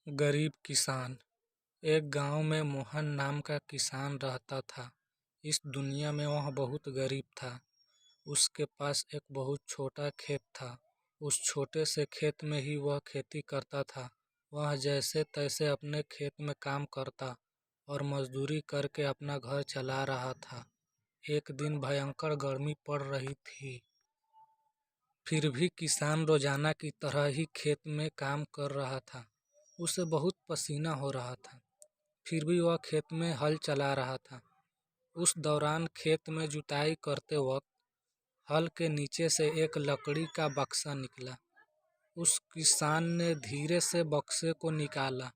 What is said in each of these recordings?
गरीब किसान। एक गांव में मोहन नाम का किसान रहता था। इस दुनिया में वह बहुत गरीब था। उसके पास एक बहुत छोटा खेत था। उस छोटे से खेत में ही वह खेती करता था। वह जैसे तैसे अपने खेत में काम करता और मजदूरी करके अपना घर चला रहा था। एक दिन भयंकर गर्मी पड़ रही थी। फिर भी किसान रोजाना की तरह ही खेत में काम कर रहा था। उसे बहुत पसीना हो रहा था, फिर भी वह खेत में हल चला रहा था। उस दौरान खेत में जुताई करते वक्त हल के नीचे से एक लकड़ी का बक्सा निकला। उस किसान ने धीरे से बक्से को निकाला।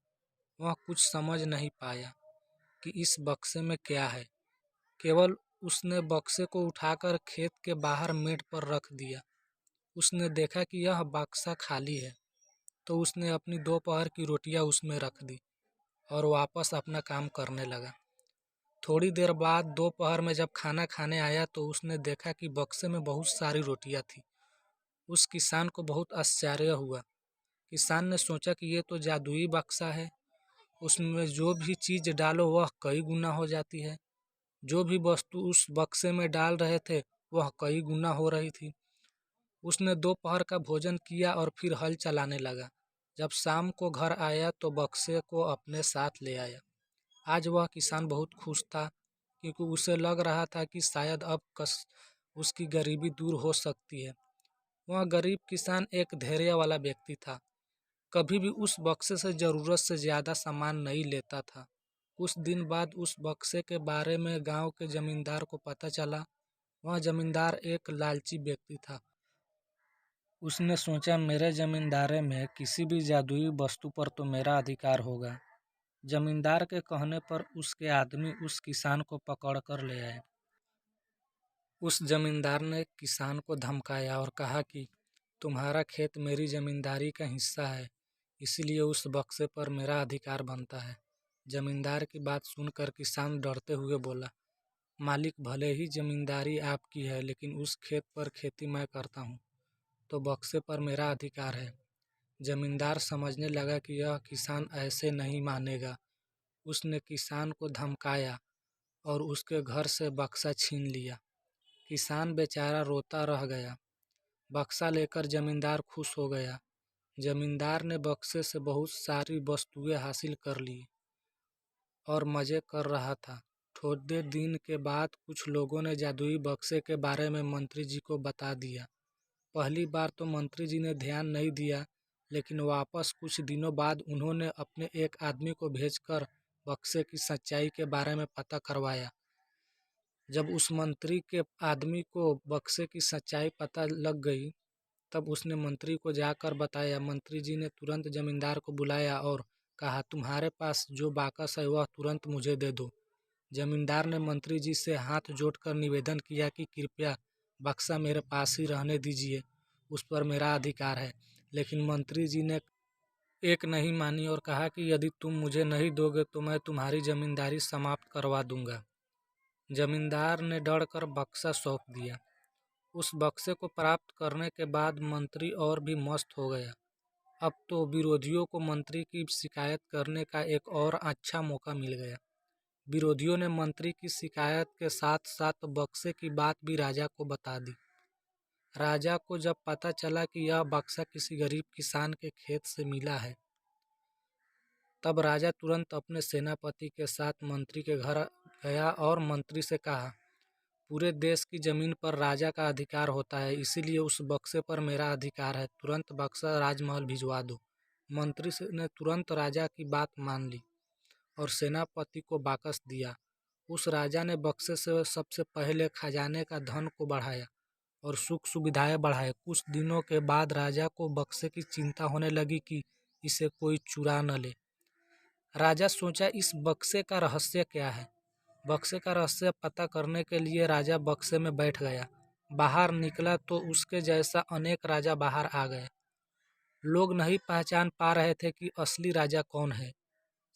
वह कुछ समझ नहीं पाया कि इस बक्से में क्या है। केवल उसने बक्से को उठाकर खेत के बाहर मेड़ पर रख दिया। उसने देखा कि यह बक्सा खाली है, तो उसने अपनी दोपहर की रोटियां उसमें रख दी और वापस अपना काम करने लगा। थोड़ी देर बाद दोपहर में जब खाना खाने आया तो उसने देखा कि बक्से में बहुत सारी रोटियां थी। उस किसान को बहुत आश्चर्य हुआ। किसान ने सोचा कि ये तो जादुई बक्सा है। उसमें जो भी चीज़ डालो वह कई गुना हो जाती है। जो भी वस्तु उस बक्से में डाल रहे थे वह कई गुना हो रही थी। उसने दोपहर का भोजन किया और फिर हल चलाने लगा। जब शाम को घर आया तो बक्से को अपने साथ ले आया। आज वह किसान बहुत खुश था, क्योंकि उसे लग रहा था कि शायद अब उसकी गरीबी दूर हो सकती है। वह गरीब किसान एक धैर्य वाला व्यक्ति था। कभी भी उस बक्से से ज़रूरत से ज़्यादा सामान नहीं लेता था। कुछ दिन बाद उस बक्से के बारे में गांव के जमींदार को पता चला। वह जमींदार एक लालची व्यक्ति था। उसने सोचा, मेरे जमींदारे में किसी भी जादुई वस्तु पर तो मेरा अधिकार होगा। जमींदार के कहने पर उसके आदमी उस किसान को पकड़ कर ले आए। उस जमींदार ने किसान को धमकाया और कहा कि तुम्हारा खेत मेरी जमींदारी का हिस्सा है, इसीलिए उस बक्से पर मेरा अधिकार बनता है। जमींदार की बात सुनकर किसान डरते हुए बोला, मालिक, भले ही जमींदारी आपकी है, लेकिन उस खेत पर खेती मैं करता हूँ, तो बक्से पर मेरा अधिकार है। जमींदार समझने लगा कि यह किसान ऐसे नहीं मानेगा। उसने किसान को धमकाया और उसके घर से बक्सा छीन लिया। किसान बेचारा रोता रह गया। बक्सा लेकर जमींदार खुश हो गया। जमींदार ने बक्से से बहुत सारी वस्तुएं हासिल कर ली और मज़े कर रहा था। थोड़े दिन के बाद कुछ लोगों ने जादुई बक्से के बारे में मंत्री जी को बता दिया। पहली बार तो मंत्री जी ने ध्यान नहीं दिया, लेकिन वापस कुछ दिनों बाद उन्होंने अपने एक आदमी को भेजकर बक्से की सच्चाई के बारे में पता करवाया। जब उस मंत्री के आदमी को बक्से की सच्चाई पता लग गई, तब उसने मंत्री को जाकर बताया। मंत्री जी ने तुरंत जमींदार को बुलाया और कहा, तुम्हारे पास जो बाकस है वह तुरंत मुझे दे दो। जमींदार ने मंत्री जी से हाथ जोड़कर निवेदन किया कि कृपया बक्सा मेरे पास ही रहने दीजिए, उस पर मेरा अधिकार है। लेकिन मंत्री जी ने एक नहीं मानी और कहा कि यदि तुम मुझे नहीं दोगे तो मैं तुम्हारी जमींदारी समाप्त करवा दूंगा। जमींदार ने डरकर बक्सा सौंप दिया। उस बक्से को प्राप्त करने के बाद मंत्री और भी मस्त हो गया। अब तो विरोधियों को मंत्री की शिकायत करने का एक और अच्छा मौका मिल गया। विरोधियों ने मंत्री की शिकायत के साथ साथ बक्से की बात भी राजा को बता दी। राजा को जब पता चला कि यह बक्सा किसी गरीब किसान के खेत से मिला है, तब राजा तुरंत अपने सेनापति के साथ मंत्री के घर गया और मंत्री से कहा, पूरे देश की जमीन पर राजा का अधिकार होता है, इसीलिए उस बक्से पर मेरा अधिकार है। तुरंत बक्सा राजमहल भिजवा दो। मंत्री ने तुरंत राजा की बात मान ली और सेनापति को बाकस दिया। उस राजा ने बक्से से सबसे पहले खजाने का धन को बढ़ाया और सुख सुविधाएं बढ़ाए। कुछ दिनों के बाद राजा को बक्से की चिंता होने लगी कि इसे कोई चुरा न ले। राजा सोचा, इस बक्से का रहस्य क्या है। बक्से का रहस्य पता करने के लिए राजा बक्से में बैठ गया। बाहर निकला तो उसके जैसा अनेक राजा बाहर आ गए। लोग नहीं पहचान पा रहे थे कि असली राजा कौन है।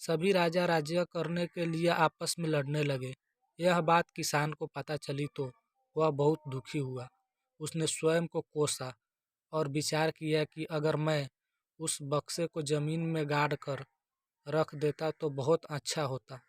सभी राजा राज्य करने के लिए आपस में लड़ने लगे। यह बात किसान को पता चली तो वह बहुत दुखी हुआ। उसने स्वयं को कोसा और विचार किया कि अगर मैं उस बक्से को जमीन में गाड़ कर रख देता तो बहुत अच्छा होता।